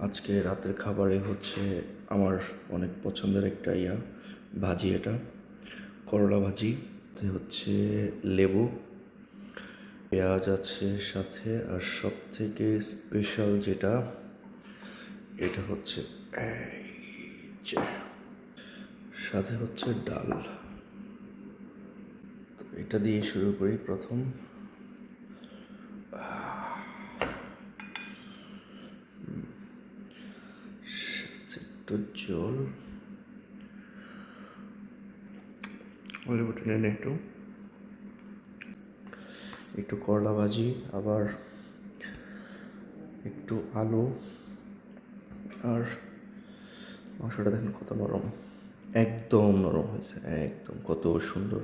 আজকে রাতের খাবারে হচ্ছে আমার অনেক পছন্দের একটা ভাজি, এটা করলা ভাজি। হচ্ছে লেবু, পেঁয়াজ আছে সাথে, আর সব থেকে স্পেশাল যেটা, এটা হচ্ছে এই যে, সাথে হচ্ছে ডাল। তো এটা দিয়ে শুরু করি প্রথম। একটু জল, লেবুটা নেন একটু, একটু করলা ভাজি, আবার একটু আলু, আর মাংসটা দেখেন কত নরম, একদম নরম হয়েছে, একদম কত সুন্দর।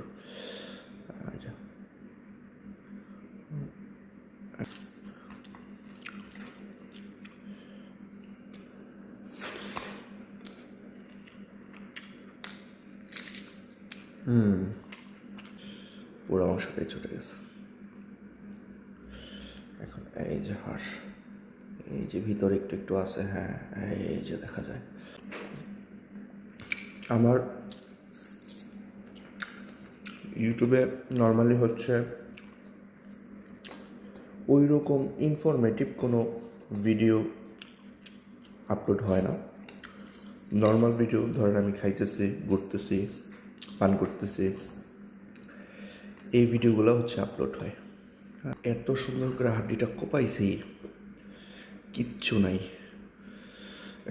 পুরো মাংসটাই ছুটে গেছে। এখন এই যে হাঁস, এই যে ভিতরে একটু একটু আছে, হ্যাঁ এই যে দেখা যায়। আমার ইউটিউবে নর্মালি হচ্ছে ওই রকম ইনফরমেটিভ কোনো ভিডিও আপলোড হয় না। নর্মাল ভিডিও, ধরেন আমি খাইতেছি, ঘুরতেছি, পান করতেছি, এই ভিডিওগুলো হচ্ছে আপলোড হয়। এত সুন্দর করে হাড্ডিটা কোপাইছি, কিচ্ছু নাই।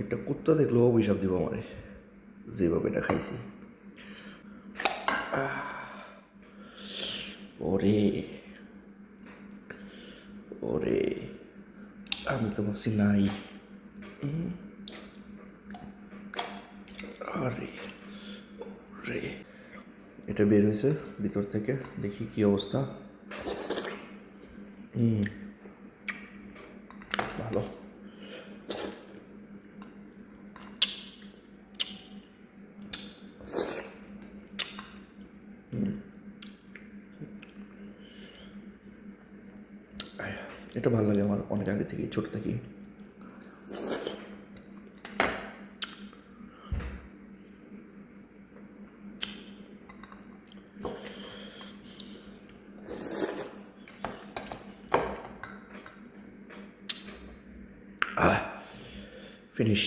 একটা কুত্তা দেখলেও অভিশাপ দিব আমারে, যেভাবে এটা খাইছি। ওরে ওরে, আমি তো ভাবছি নাই। আরে ওরে, এটা বের হয়েছে ভিতর থেকে, দেখি কি অবস্থা। ভালো। এটা ভালো লাগে আমার অনেক আগে থেকেই, ছোট থেকেই। ফিনিশ।